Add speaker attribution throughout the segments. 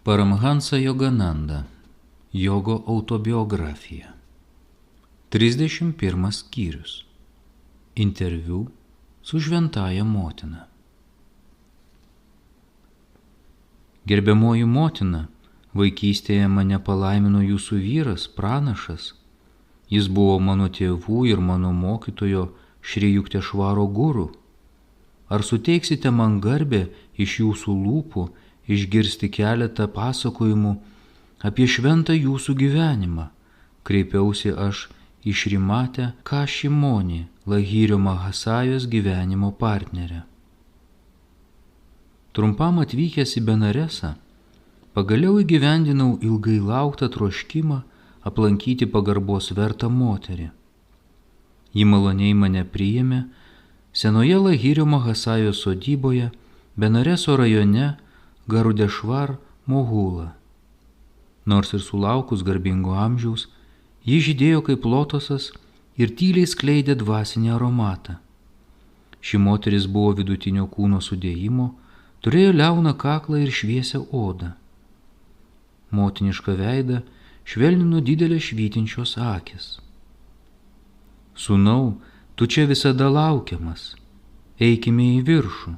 Speaker 1: Paramhansa Yogananda. Jogo autobiografija. 31 skyrius. Interviu su Šventąja motina. Gerbiamoji motina, vaikystėje mane palaimino jūsų vyras, pranašas. Jis buvo mano tėvų ir mano mokytojo Šri Juktešvaro guru. Ar suteiksite man garbę iš jūsų lūpų išgirsti keletą pasakojimų apie šventą jūsų gyvenimą? Kreipiausi aš į Šrimatę Kašimonį, Lahirio Mahasajos gyvenimo partnerę. Trumpam atvykęs į Benaresą, pagaliau įgyvendinau ilgai lauktą troškimą aplankyti pagarbos vertą moterį. Ji maloniai mane priėmė senoje Lahirio Mahasajos sodyboje Benareso rajone Garudešvar Mohula. Nors ir sulaukus garbingo amžiaus, ji žydėjo kaip lotosas ir tyliai skleidė dvasinį aromatą. Ši moteris buvo vidutinio kūno sudėjimo, turėjo liauną kaklą ir šviesią odą. Motinišką veidą švelnino didelės švytinčios akys. Sūnau, tu čia visada laukiamas, eikime į viršų.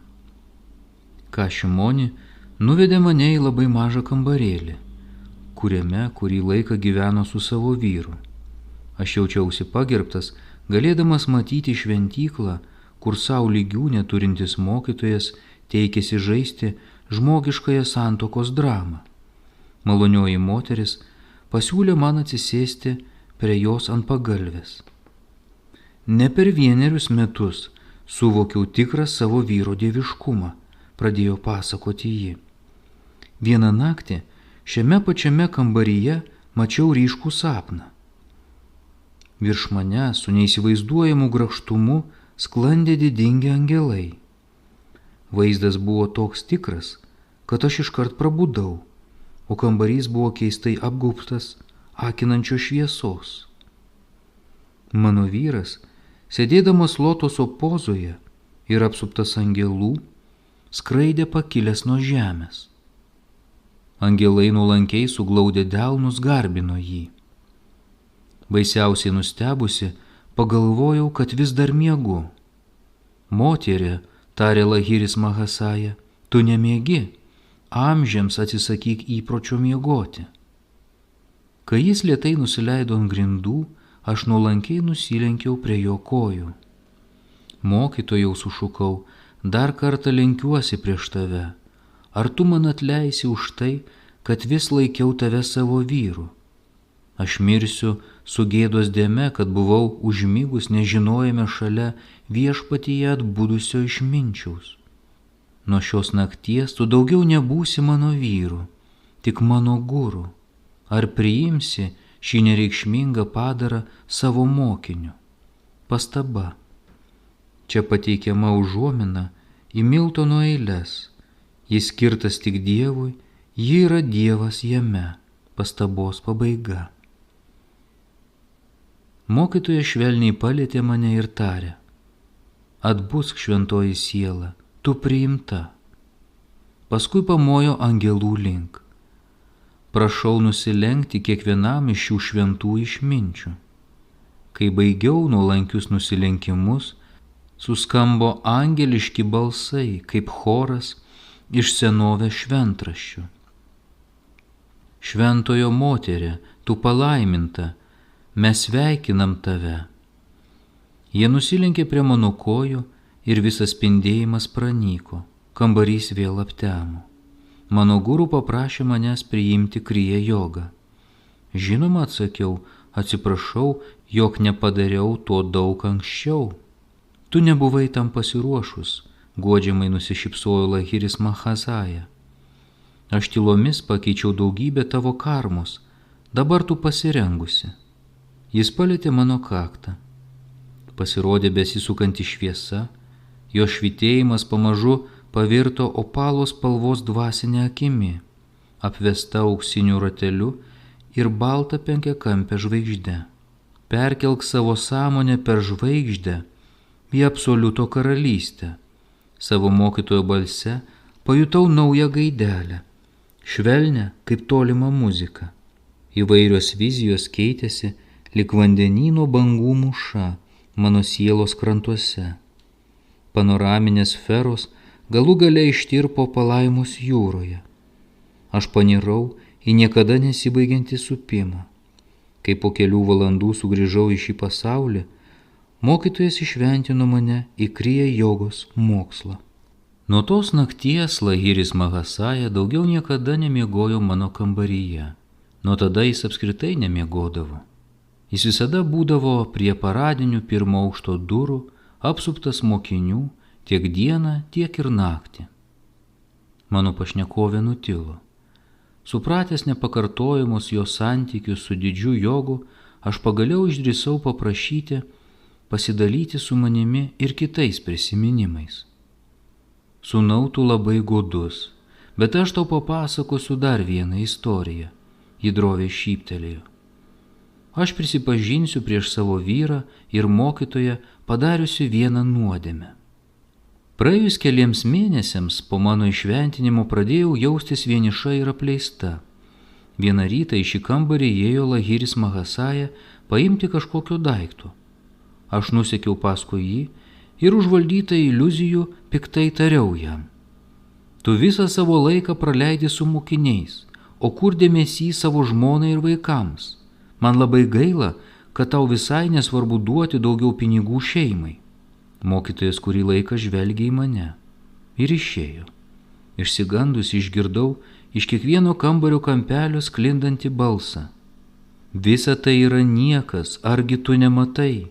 Speaker 1: Kašimoni nuvedė mane į labai mažą kambarėlį, kuriame kurį laiką gyveno su savo vyru. Aš jaučiausi pagerbtas, galėdamas matyti šventyklą, kur sau lygių neturintis mokytojas teikėsi žaisti žmogiškąją santuokos dramą. Malonioji moteris pasiūlė man atsisėsti prie jos ant pagalvės. Ne per 1 metus suvokiau tikrą savo vyro dieviškumą, pradėjo pasakoti ji. Vieną naktį šiame pačiame kambaryje mačiau ryškų sapną. Virš mane su neįsivaizduojamu grakštumu sklandė didingi angelai. Vaizdas buvo toks tikras, kad aš iškart prabudau, o kambarys buvo keistai apgaubtas akinančios šviesos. Mano vyras, sėdėdamas lotoso pozoje ir apsuptas angelų, skraidė pakilęs nuo žemės. Angelai nuolankiai suglaudę delnus garbino jį. Baisiausiai nustebusi, pagalvojau, kad vis dar miegu. Moterie, tarė Lahiris Mahasaja, tu nemiegi, amžiams atsisakyk įpročio miegoti. Kai jis lėtai nusileido ant grindų, aš nuolankiai nusilenkiau prie jo kojų. Mokytojau, sušukau, dar kartą lenkiuosi prieš tave. Ar tu man atleisi už tai, kad vis laikiau tave savo vyru? Aš mirsiu su gėdos dėme, kad buvau užmigus nežinojame šalia viešpatyje atbudusio išminčiaus. Nuo šios nakties tu daugiau nebūsi mano vyru, tik mano guru. Ar priimsi šį nereikšmingą padarą savo mokiniu? Pastaba. Čia pateikiama užuomina į Miltono eiles. Jis skirtas tik Dievui, ji yra Dievas jame. Pastabos pabaiga. Mokytoja švelniai palietė mane ir tarė: atbusk, šventoji siela, tu priimta. Paskui pamojo angelų link. Prašau nusilenkti kiekvienam iš šių šventų išminčių. Kai baigiau nuolankius nusilenkimus, suskambo angeliški balsai, kaip choras iš senovės šventraščių. Šventojo moterie, tu palaiminta, mes sveikinam tave. Jie nusilenkė prie mano kojų ir visas spindėjimas pranyko, kambarys vėl aptemo. Mano guru paprašė manęs priimti kriją jogą. Žinoma, atsakiau, atsiprašau, jog nepadariau to daug anksčiau. Tu nebuvai tam pasiruošus, guodžiamai nusišypsojo Lahiris Mahasaja. Aš tylomis pakeičiau daugybę tavo karmos, dabar tu pasirengusi. Jis palietė mano kaktą. Pasirodė besisukanti šviesa, jo švytėjimas pamažu pavirto opalos spalvos dvasinė akimi, apvesta auksiniu rateliu ir balta penkiakampė žvaigžde. Perkelk savo sąmonę per žvaigždę į absoliuto karalystę. Savo mokytojo balse pajutau naują gaidelę. švelnę kaip tolima muzika. Įvairios vizijos keitėsi, lyg vandenyno bangų mūša mano sielos krantuose. Panoraminės sferos galų gale ištirpo palaimus jūroje. Aš panirau į niekada nesibaigiantį supimą. Kai po kelių valandų sugrįžau į šį pasaulį, mokytojas išventino mane į kriją jogos mokslą. Nuo tos nakties Lahiris Mahasaja daugiau niekada nemiegojo mano kambaryje. Nuo tada jis apskritai nemiegodavo. Jis visada būdavo prie paradinių pirmo aukšto durų, apsuptas mokinių tiek dieną, tiek ir naktį. Mano pašnekovė nutilo. Supratęs nepakartojimus jo santykius su didžiu jogu, aš pagaliau išdrįsau paprašyti pasidalyti su manimi ir kitais prisiminimais. Sūnau, tu labai godus, bet aš tau papasakosiu dar vieną istoriją. Ji droviai šyptelėjo. Aš prisipažinsiu prieš savo vyrą ir mokytoją padariusi vieną nuodėmę. Praėjus keliems mėnesiams po mano išventinimo pradėjau jaustis vieniša ir apleista. Vieną rytą į šį kambarį įėjo Lahiris Mahasaja paimti kažkokio daikto. Aš nusekiau paskui jį ir užvaldyta iliuzijų piktai tariau jam. Tu visą savo laiką praleidi su mokiniais, o kur dėmesys savo žmonai ir vaikams? Man labai gaila, kad tau visai nesvarbu duoti daugiau pinigų šeimai. Mokytojas kurį laiką žvelgė į mane ir išėjo. Išsigandus išgirdau iš kiekvieno kambario kampelio sklindantį balsą. Visa tai yra niekas, argi tu nematai?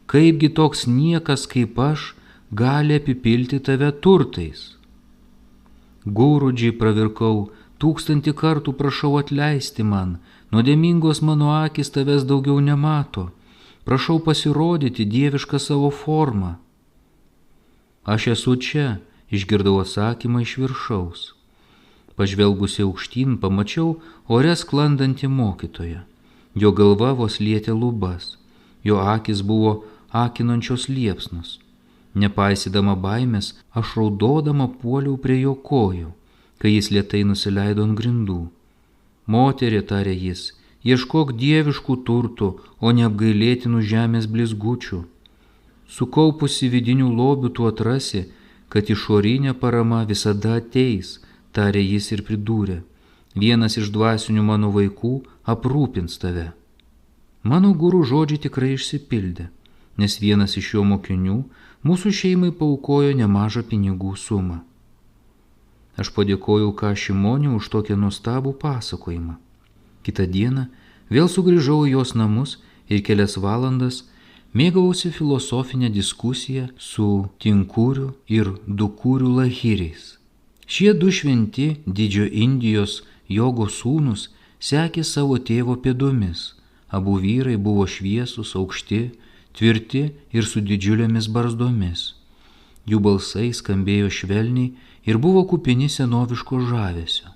Speaker 1: Kaipgi toks niekas kaip aš gali apipilti tave turtais? Gurudžiai, pravirkau, 1000 kartų prašau atleisti man, nuodėmingos mano akis tavęs daugiau nemato. Prašau pasirodyti dievišką savo formą. Aš esu čia, išgirdau atsakymą iš viršaus. Pažvelgusi aukštyn, pamačiau ore sklandantį mokytoją. Jo galva vos lietė lubas, jo akis buvo akinančios liepsnos. Nepaisydama baimės, aš raudodama puoliau prie jo kojų, kai jis lėtai nusileido ant grindų. Moterie, tarė jis, ieškok dieviškų turtų, o ne apgailėtinų žemės blizgučių. Sukaupusi vidinių lobių tu atrasi, kad išorinė parama visada ateis, tarė jis ir pridūrė. Vienas iš dvasinių mano vaikų aprūpins tave. Mano guru žodžiai tikrai išsipildė, nes vienas iš jo mokinių mūsų šeimai paaukojo nemažą pinigų sumą. Aš padėkojau Kašimoniui už tokią nuostabų pasakojimą. Kitą dieną vėl sugrįžau į jos namus ir kelias valandas mėgavausi filosofinę diskusiją su Tinkuriu ir Dukuriu Lahiriais. Šie du šventi didžio Indijos jogos sūnus sekė savo tėvo pėdomis. Abu vyrai buvo šviesūs, aukšti, tvirti ir su didžiulėmis barzdomis. Jų balsai skambėjo švelniai ir buvo kupini senoviško žavesio.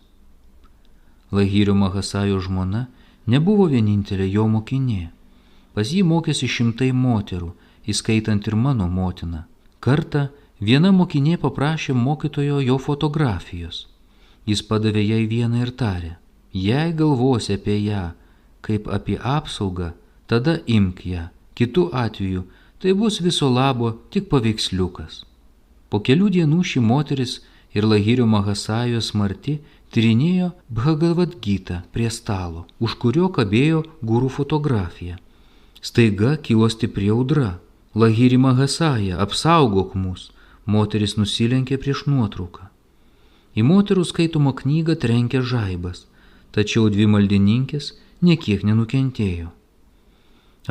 Speaker 1: Lahirio Mahasajo žmona nebuvo vienintelė jo mokinė. Pas jį mokėsi šimtai moterų, įskaitant ir mano motiną. Kartą viena mokinė paprašė mokytojo jo fotografijos. Jis padavė jai vieną ir tarė: jei galvosi apie ją kaip apie apsaugą, tada imk ją. Kitu atveju tai bus viso labo tik paveiksliukas. Po kelių dienų ši moteris ir Lahirio Mahasajo smarti tyrinėjo Bhagavad Gitą prie stalo, už kurio kabėjo guru fotografija. Staiga kilo stipri audra. Lahiri Mahasaja, apsaugok mus. Moteris nusilenkė prieš nuotrauką. Į moterų skaitomą knygą trenkė žaibas, tačiau dvi maldininkės niekiek nenukentėjo.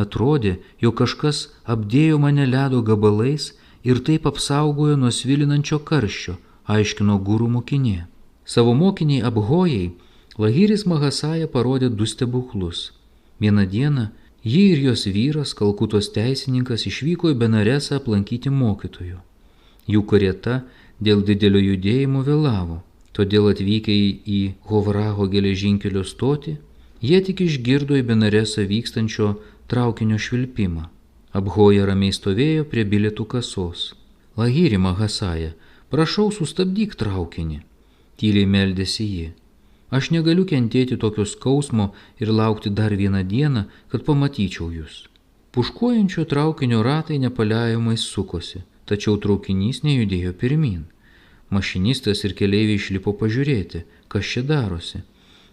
Speaker 1: Atrodė, jog kažkas apdėjo mane ledo gabalais ir taip apsaugojo nuo svilinančio karščio, aiškino guru mokinė. Savo mokiniai Abhojai Lahiris Mahasaja parodė 2 stebuklus. Vieną dieną ji ir jos vyras, Kalkutos teisininkas, išvyko į Benaresą aplankyti mokytojų. Jų karieta dėl didelio judėjimo vėlavo, todėl atvykę į Hovraho geležinkelio stotį, jie tik išgirdo į Benaresą vykstančio traukinio švilpimą. Abhoja ramiai stovėjo prie bilietų kasos. Lahiri Mahasaja, prašau, sustabdyk traukinį, tyliai meldėsi ji. Aš negaliu kentėti tokio skausmo ir laukti dar vieną dieną, kad pamatyčiau jūs. Puškuojančio traukinio ratai nepaliaujamai sukosi, tačiau traukinys nejudėjo pirmyn. Mašinistas ir keleiviai išlipo pažiūrėti, kas čia darosi.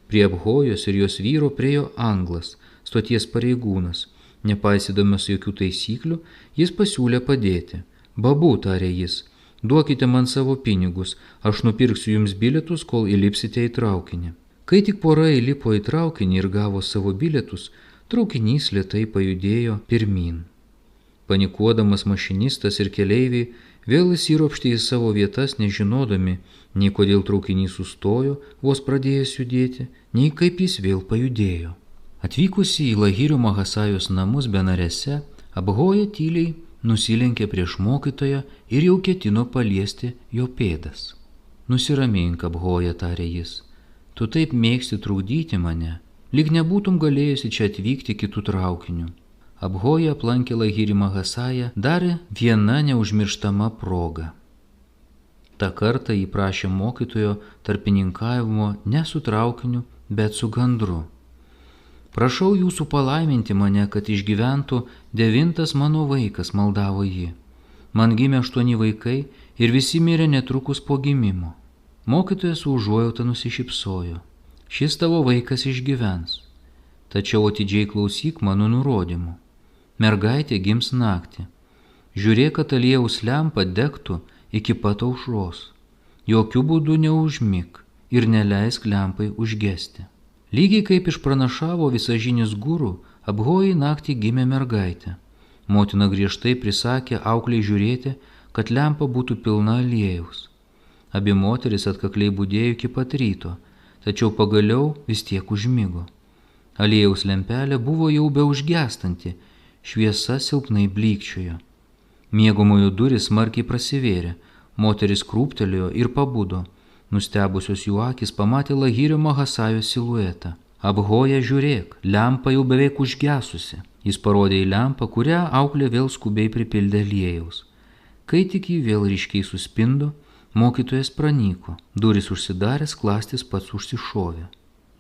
Speaker 1: Prie Abhojos ir jos vyro priėjo anglas, stoties pareigūnas. Nepaisydamas jokių taisyklių, jis pasiūlė padėti. Babu, tarė jis, duokite man savo pinigus, aš nupirksiu jums bilietus, kol įlipsite į traukinį. Kai tik pora įlipo į traukinį ir gavo savo bilietus, traukinys lėtai pajudėjo pirmyn. Panikuodamas mašinistas ir keleiviai vėl įsiropštė į savo vietas, nežinodami, nei kodėl traukinys sustojo, vos pradėjęs judėti, nei kaip jis vėl pajudėjo. Atvykusi į Lahirio Mahasajos namus Benarese, Abhoja tyliai nusilenkė prieš mokytoją ir jau ketino paliesti jo pėdas. Nusiramink, Abhoja, tarė jis, tu taip mėgsti trukdyti mane, lyg nebūtum galėjusi čia atvykti kitų traukinių. Abhoja aplankė Lahirį Mahasają dar viena neužmirštama proga. Ta kartą jį prašė mokytojo tarpininkavimo ne su traukiniu, bet su gandru. Prašau jūsų palaiminti mane, kad išgyventų 9 mano vaikas, maldavo ji. Man gimė 8 vaikai ir visi mirė netrukus po gimimo. Mokytojas su užuojauta nusišypsojo. Šis tavo vaikas išgyvens. Tačiau atidžiai klausyk mano nurodymų. Mergaitė gims naktį. Žiūrėk, kad aliejaus lempa degtų iki pat aušros. Jokių būdų neužmik ir neleisk lempai užgesti. Lygiai kaip išpranašavo visažinis guru, Abhojai naktį gimė mergaitė. Motina griežtai prisakė aukliai žiūrėti, kad lempa būtų pilna aliejaus. Abi moteris atkakliai budėjo iki pat ryto, tačiau pagaliau vis tiek užmigo. Aliejaus lempelė buvo jau beužgestanti, šviesa silpnai blykčiojo. Miegamojo durys smarkiai prasivėrė, moteris krūptelėjo ir pabudo. Nustebusios jų akys pamatė Lahirio Mahasajos siluetą. Abhoja, žiūrėk, lempa jau beveik užgesusi. Jis parodė į lempą, kurią auklė vėl skubiai pripildė aliejaus. Kai tik jį vėl ryškiai suspindo, mokytojas pranyko. Durys užsidarė, sklastis pats užsišovė.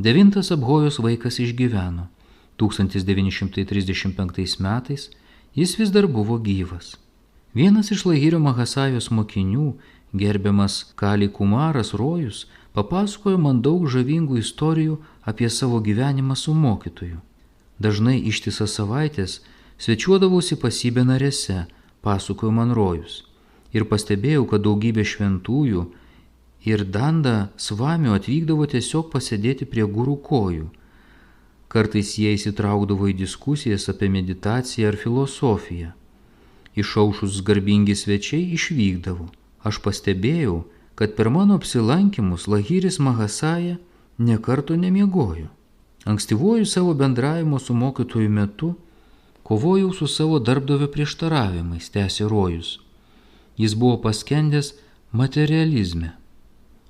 Speaker 1: 9 Abhojos vaikas išgyveno. 1935 metais jis vis dar buvo gyvas. Vienas iš Lahirio Mahasajos mokinių, gerbiamas Kali Kumaras Rojus, papasakojo man daug žavingų istorijų apie savo gyvenimą su mokytoju. Dažnai ištisas savaitės svečiuodavausi pas jį Benarese, pasakojo man Rojus, ir pastebėjau, kad daugybė šventųjų ir Danda svamių atvykdavo tiesiog pasėdėti prie gurų kojų. Kartais jie įsitraukdavo į diskusijas apie meditaciją ar filosofiją. Išaušus garbingi svečiai išvykdavo. Aš pastebėjau, kad per mano apsilankimus Lahiris Mahasaja nė karto nemiegojo. Ankstyvuoju savo bendravimo su mokytoju metu kovojau su savo darbdavio prieštaravimais, tęsė Rojus. Jis buvo paskendęs materializme.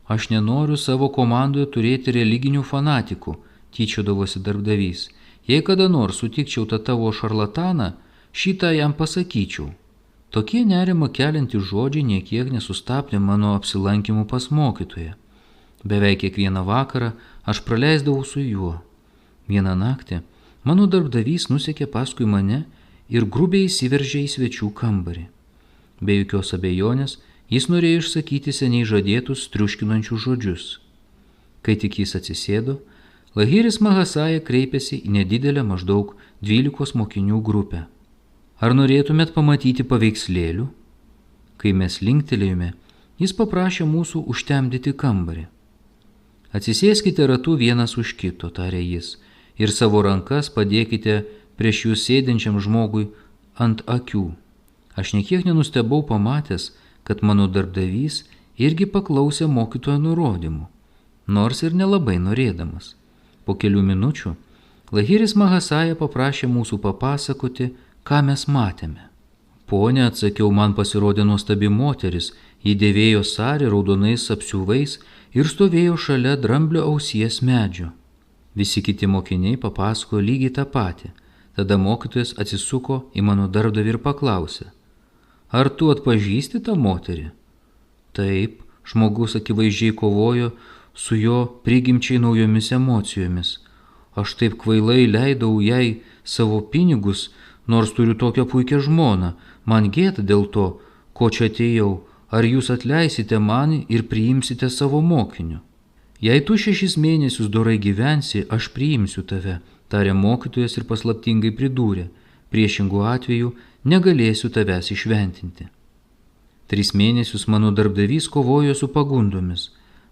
Speaker 1: Aš nenoriu savo komandoje turėti religinių fanatikų, tyčiodavosi darbdavys. Jei kada nors sutikčiau tą tavo šarlataną, šitą jam pasakyčiau. Tokie nerima keliantys žodžiai niekiek nesustabdė mano apsilankimų pas mokytoją. Beveik kiekvieną vakarą aš praleisdavau su juo. Vieną naktį mano darbdavys nusekė paskui mane ir grubiai įsiveržė į svečių kambarį. Be jokios abejonės jis norėjo išsakyti seniai žadėtus triuškinančius žodžius. Kai tik jis atsisėdo, Lahiris Mahasaja kreipėsi į nedidelę maždaug 12 mokinių grupę. Ar norėtumėt pamatyti paveikslėlių? Kai mes linktelėjome, jis paprašė mūsų užtemdyti kambarį. Atsisėskite ratu vienas už kito, tarė jis, ir savo rankas padėkite prieš jūs sėdinčiam žmogui ant akių. Aš niekiek nenustebau pamatęs, kad mano darbdavys irgi paklausė mokytojo nurodymų, nors ir nelabai norėdamas. Po kelių minučių Lahiris Mahasaja paprašė mūsų papasakoti, ką mes matėme. Pone, atsakiau, man pasirodė nuostabi moteris, ji dėvėjo sarį raudonais apsiuvais ir stovėjo šalia dramblio ausies medžio. Visi kiti mokiniai papasakojo lygiai tą patį. Tada mokytojas atsisuko į mano darbdavį ir paklausė: Ar tu atpažįsti tą moterį? Taip, žmogus akivaizdžiai kovojo su jo prigimčiai naujomis emocijomis. Aš taip kvailai leidau jai savo pinigus, nors turiu tokią puikią žmoną. Man gėda dėl to, ko čia atėjau. Ar jūs atleisite man ir priimsite savo mokiniu? Jei tu 6 mėnesius dorai gyvensi, aš priimsiu tave, tarė mokytojas ir paslaptingai pridūrė. Priešingų atveju negalėsiu tavęs išventinti. 3 mėnesius mano darbdavys kovojo su pagundomis,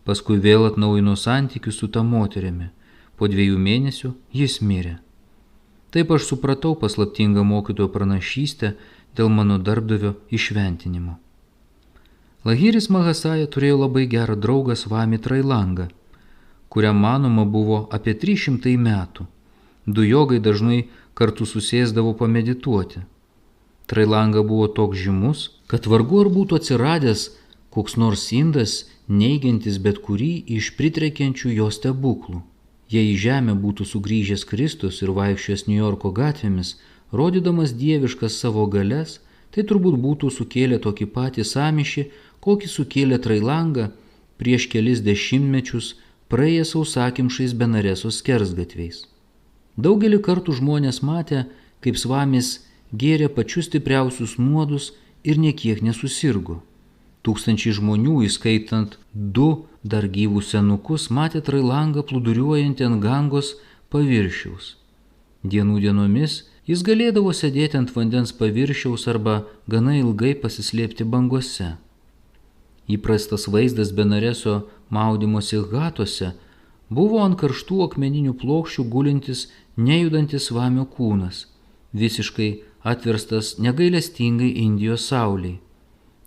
Speaker 1: paskui vėl atnaujino santykius su ta moterimi. Po 2 mėnesių jis mirė. Taip aš supratau paslaptingą mokytojo pranašystę dėl mano darbdavio išventinimo. Lahiris Mahasaja turėjo labai gerą draugą Svami Trailangą, kuriam manoma buvo apie 300 metų. Du jogai dažnai kartu susėsdavo pamedituoti. Trailanga buvo toks žymus, kad vargu ar būtų atsiradęs koks nors indas, neigiantis bet kurį iš pritrekiančių jo stebuklų. Jei į žemę būtų sugrįžęs Kristus ir vaikščiojęs Niujorko gatvėmis, rodydamas dieviškas savo galias, tai turbūt būtų sukėlę tokį patį sąmyšį, kokį sukėlė Trailanga prieš kelis dešimtmečius praėjęs sausakimšais Benaresos skersgatviais. Daugelį kartų žmonės matė, kaip Svamis gėrė pačius stipriausius nuodus ir niekiek nesusirgo. Tūkstančiai žmonių, įskaitant 2 dar gyvus senukus, matė Trailangą plūduriuojantį ant Gangos paviršiaus. Dienų dienomis jis galėdavo sėdėti ant vandens paviršiaus arba gana ilgai pasislėpti bangose. Įprastas vaizdas Benareso maudymosi gatuose buvo ant karštų akmeninių plokščių gulintis nejudantis Svamio kūnas, visiškai atverstas negailestingai Indijos saulei.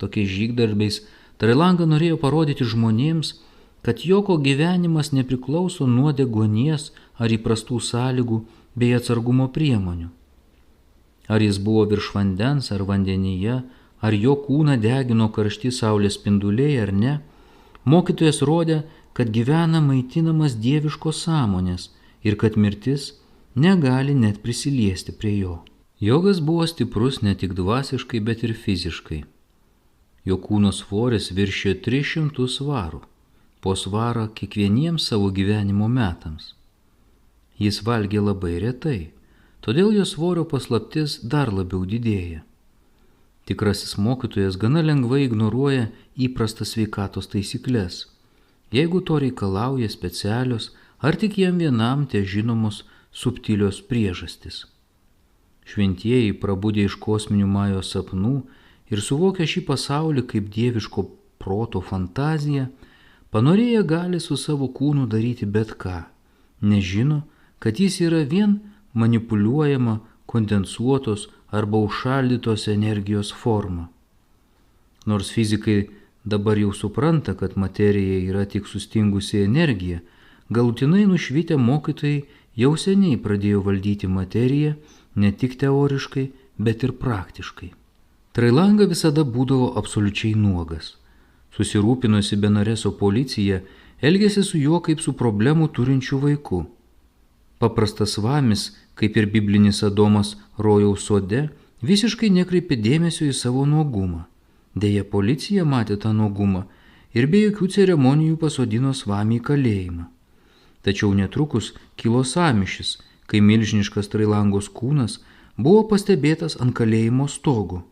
Speaker 1: Tokiais žygdarbiais Trailanga norėjo parodyti žmonėms, kad joko gyvenimas nepriklauso nuo deguonies ar įprastų sąlygų bei atsargumo priemonių. Ar jis buvo virš vandens ar vandenyje, ar jo kūną degino karšti saulės spinduliai ar ne, mokytojas rodė, kad gyvena maitinamas dieviškos sąmonės ir kad mirtis negali net prisiliesti prie jo. Jogas buvo stiprus ne tik dvasiškai, bet ir fiziškai. Jo kūno svoris viršijo 300 svarų, po svarą kiekvieniems savo gyvenimo metams. Jis valgė labai retai, todėl jo svorio paslaptis dar labiau didėja. Tikrasis mokytojas gana lengvai ignoruoja įprastas sveikatos taisyklės, jeigu to reikalauja specialios ar tik jam vienam te žinomos subtilios priežastys. Šventieji, prabudę iš kosminių Majos sapnų ir suvokę šį pasaulį kaip dieviško proto fantaziją, panorėję gali su savo kūnu daryti bet ką, nežino, kad jis yra vien manipuliuojama kondensuotos arba užšaldytos energijos forma. Nors fizikai dabar jau supranta, kad materija yra tik sustingusi energija, galutinai nušvitę mokytojai jau seniai pradėjo valdyti materiją ne tik teoriškai, bet ir praktiškai. Trailanga visada būdavo absoliučiai nuogas. Susirūpinusi Benareso policija elgėsi su juo kaip su problemų turinčiu vaiku. Paprastas Svamis, kaip ir biblinis Adomas rojaus sode, visiškai nekreipė dėmesio į savo nuogumą. Deja, policija matė tą nuogumą ir be jokių ceremonijų pasodino Svamį į kalėjimą. Tačiau netrukus kilo sąmyšis, kai milžiniškas Trailangos kūnas buvo pastebėtas ant kalėjimo stogo.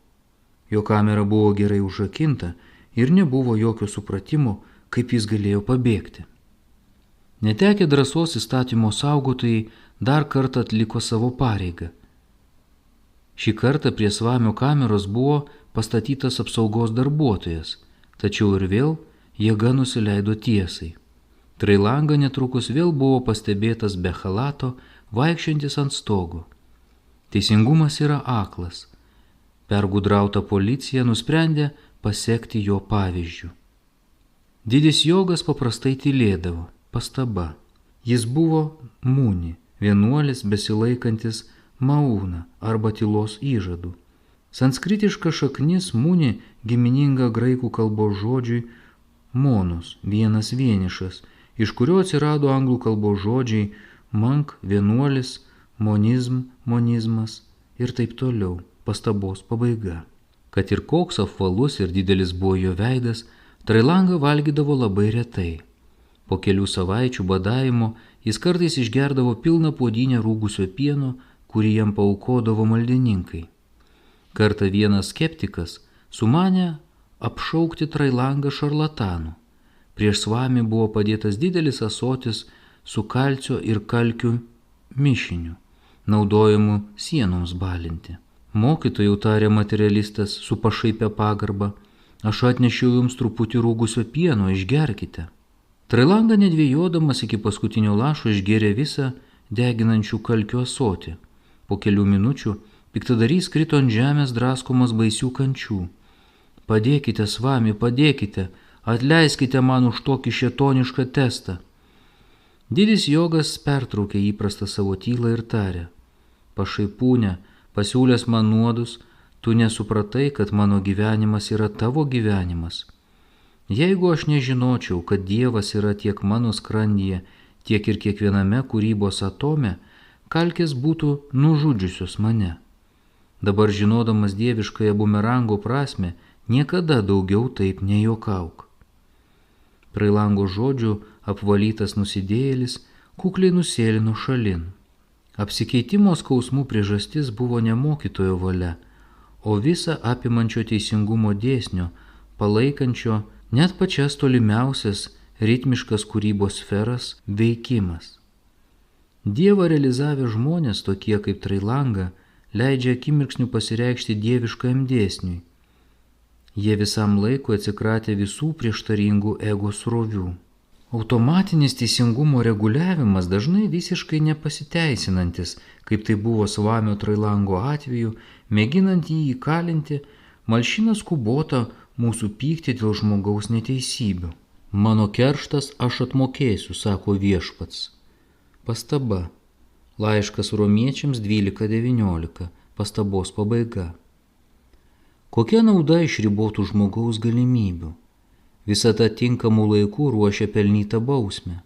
Speaker 1: Jo kamera buvo gerai užrakinta ir nebuvo jokio supratimo, kaip jis galėjo pabėgti. Netekę drąsos įstatymo saugotojai dar kartą atliko savo pareigą. Šį kartą prie Svamio kameros buvo pastatytas apsaugos darbuotojas, tačiau ir vėl jėga nusileido tiesai. Trailanga netrukus vėl buvo pastebėtas be chalato, vaikščiantis ant stogo. Teisingumas yra aklas. Pergudrauta policija nusprendė pasekti jo pavyzdžiu. Didis jogas paprastai tylėdavo, pastaba. Jis buvo Muni, vienuolis besilaikantis Mauna arba tylos įžadų. Sanskritiška šaknis Muni gimininga graikų kalbos žodžiui monos, vienas vienišas, iš kurio atsirado anglų kalbos žodžiai monk, vienuolis, monizm, monizmas ir taip toliau. Pastabos pabaiga. Kad ir koks apvalus ir didelis buvo jo veidas, Trailanga valgydavo labai retai. Po kelių savaičių badavimo jis kartais išgerdavo pilną puodynę rūgusio pieno, kurį jam paaukodavo maldininkai. Kartą vienas skeptikas sumanė apšaukti Trailangą šarlatanu. Prieš svamį buvo padėtas didelis ąsotis su kalcio ir kalkių mišiniu, naudojamu sienoms balinti. Mokytojau, tarė materialistas su pašaipia pagarba, aš atnešiau jums truputį rūgusio pieno, išgerkite. Trailanga nedvėjodamas iki paskutinio lašo išgėrė visą deginančių kalkių ąsotį. Po kelių minučių piktadarys krito ant žemės draskomas baisių kančių. Padėkite, svami, padėkite, atleiskite man už tokį šėtonišką testą. Didis jogas pertraukė įprastą savo tylą ir tarė, pašaipūne, pasiūlęs man nuodus, tu nesupratai, kad mano gyvenimas yra tavo gyvenimas. Jeigu aš nežinočiau, kad Dievas yra tiek mano skrandyje, tiek ir kiekviename kūrybos atome, kalkės būtų nužudžiusios mane. Dabar žinodamas dieviškąją bumerango prasmę, niekada daugiau taip nejuokauk. Trailango žodžių apvalytas nusidėjėlis kukliai nusėlino šalin. Apsikeitimo skausmų priežastis buvo ne mokytojo valia, o visa apimančio teisingumo dėsnio, palaikančio net pačias tolimiausias ritmiškas kūrybos sferas veikimas. Dievą realizavę žmonės, tokie kaip Trailanga, leidžia akimirksniu pasireikšti dieviškajam dėsniui. Jie visam laikui atsikratė visų prieštaringų ego srovių. Automatinis teisingumo reguliavimas dažnai visiškai nepasiteisinantis, kaip tai buvo svamio Trailango atveju, mėginant jį įkalinti, malšina skubotą mūsų pyktį dėl žmogaus neteisybių. Mano kerštas aš atmokėsiu, sako viešpats. Pastaba. Laiškas Romiečiams 12:19. Pastabos pabaiga. Kokia nauda iš ribotų žmogaus galimybių? Visata tinkamų laikų ruošia pelnytą bausmę.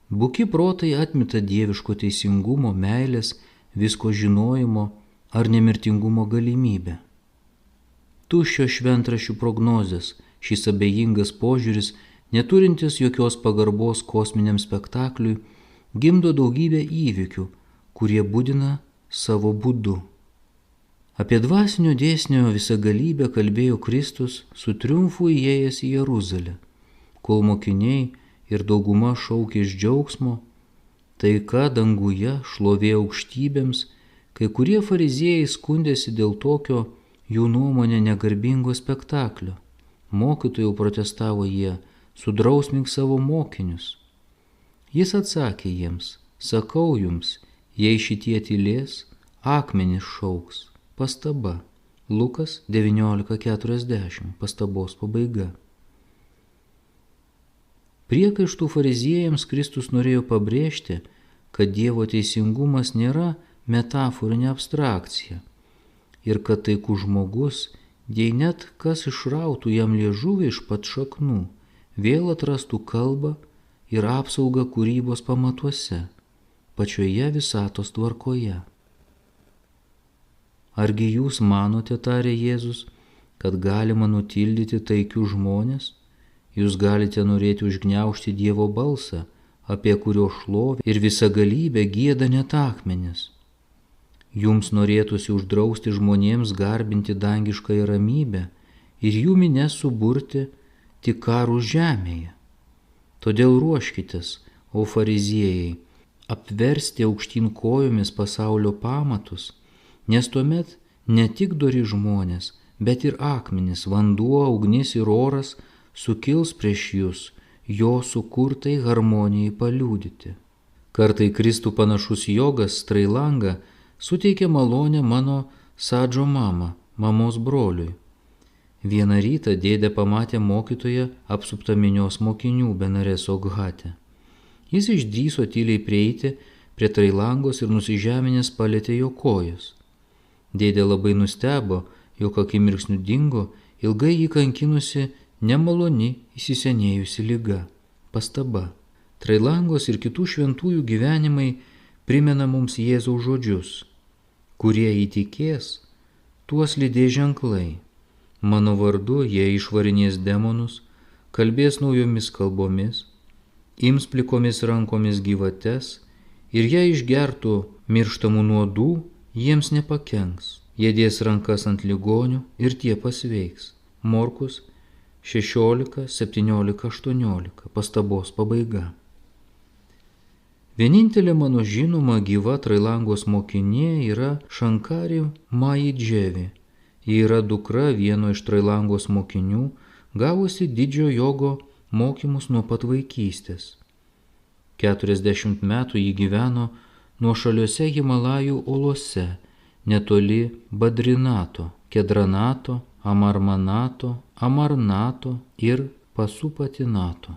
Speaker 1: Buki protai atmeta dieviško teisingumo, meilės, visko žinojimo ar nemirtingumo galimybę. Tuščio šventraščių prognozės, šis abejingas požiūris, neturintis jokios pagarbos kosminiam spektakliui, gimdo daugybę įvykių, kurie būdina savo būdu. Apie dvasinio dėsnio visagalybę kalbėjo Kristus su triumfu įėjęs į Jeruzalę, kol mokiniai ir dauguma šaukė iš džiaugsmo, taika danguje, šlovė aukštybėms, kai kurie fariziejai skundėsi dėl tokio jų nuomonė negarbingo spektaklio. Mokytojau, protestavo jie, sudrausmink savo mokinius. Jis atsakė jiems, sakau jums, jei šitie tylės, akmenys šauks. Pastaba. Lukas 19:40. Pastabos pabaiga. Priekaištų fariziejams Kristus norėjo pabrėžti, kad Dievo teisingumas nėra metaforinė abstrakcija ir kad taikų žmogus, jei net kas išrautų jam liežuvį iš pat šaknų, vėl atrastų kalbą ir apsaugą kūrybos pamatuose, pačioje visatos tvarkoje. Argi jūs manote, tarė Jėzus, kad galima nutildyti taikių žmonės? Jūs galite norėti užgniaužti Dievo balsą, apie kurio šlovę ir visagalybę gieda net akmenis. Jums norėtųsi uždrausti žmonėms garbinti dangiškąją ramybę ir jų mines suburti tik karų žemėje. Todėl ruoškitės, o fariziejai, apversti aukštyn kojomis pasaulio pamatus, nes tuomet ne tik dori žmonės, bet ir akmenys, vanduo, ugnis ir oras sukils prieš jūs, jo sukurtai harmonijai paliudyti. Kartai Kristų panašus jogas Trailanga suteikė malonę mano Sadžo mamos broliui. Vieną rytą dėdė pamatė mokytoją apsuptą minios mokinių Benareso Ghate. Jis išdrįso tyliai prieiti prie Trailangos ir nusižeminęs palietė jo kojas. Dėdė labai nustebo, jog akimirksniu dingo ilgai jį kankinusi nemaloni įsisenėjusi liga. Pastaba. Trailangos ir kitų šventųjų gyvenimai primena mums Jėzaus žodžius. Kurie įtikės, tuos lydės ženklai. Mano vardu jie išvarinės demonus, kalbės naujomis kalbomis, ims plikomis rankomis gyvates ir jei išgertų mirštamų nuodų, jiems nepakenks. Jie dės rankas ant ligonių ir tie pasveiks. Morkus 16, 17, 18. Pastabos pabaiga. Vienintelė mano žinoma gyva Trailangos mokinė yra Šankari Mai Dževi. Ji yra dukra vieno iš Trailangos mokinių, gavusi didžio jogo mokymus nuo pat vaikystės. 40 metų ji gyveno nuošaliuose Himalajų olose, netoli Badrinato, Kedranato, Amarmanato, Amarnato ir Pasupatinato.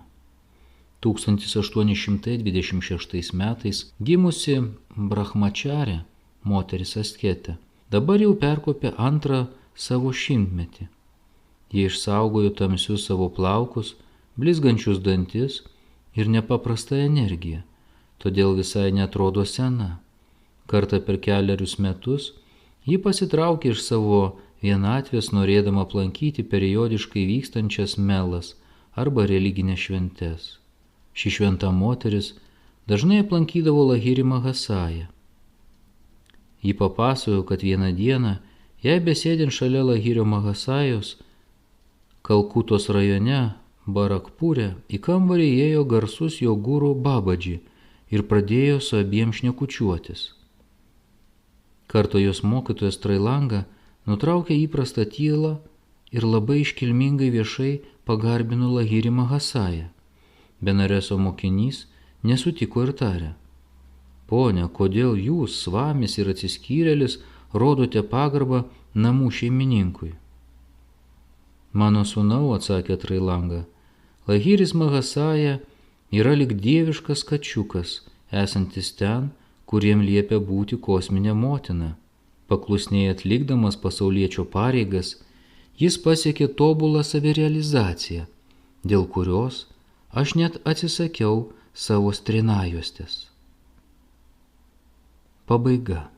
Speaker 1: 1826 metais gimusi Brahmačarė, moteris asketė, dabar jau perkopė antrą savo šimtmetį. Jie išsaugojo tamsius savo plaukus, blizgančius dantis ir nepaprastą energiją, todėl visai netrodo sena. Kartą per kelerius metus ji pasitraukė iš savo vienatvės, norėdama aplankyti periodiškai vykstančias melas arba religinės šventes. Ši šventa moteris dažnai aplankydavo Lahiri Mahasają. Ji papasakojo, kad vieną dieną, jai besėdint šalia Lahirio Mahasajos, Kalkutos rajone Barakpūre, į kambarį įėjo garsus jo guru Babadži ir pradėjo su abiem šnekučiuotis. Karto jos mokytojas Trailanga nutraukė įprastą tylą ir labai iškilmingai viešai pagarbino Lahiri Mahasają. Benareso mokinys nesutiko ir tarė: Pone, kodėl jūs, svamis ir atsiskyrėlis, rodote pagarbą namų šeimininkui? Mano sūnau, atsakė Trailanga, Lahiris Mahasaja yra lyg dieviškas kačiukas, esantis ten, kuriem liepia būti kosminė motina. Paklusniai atlikdamas pasauliečio pareigas, jis pasiekė tobulą savirealizaciją, dėl kurios aš net atsisakiau savo strinajostės. Pabaiga.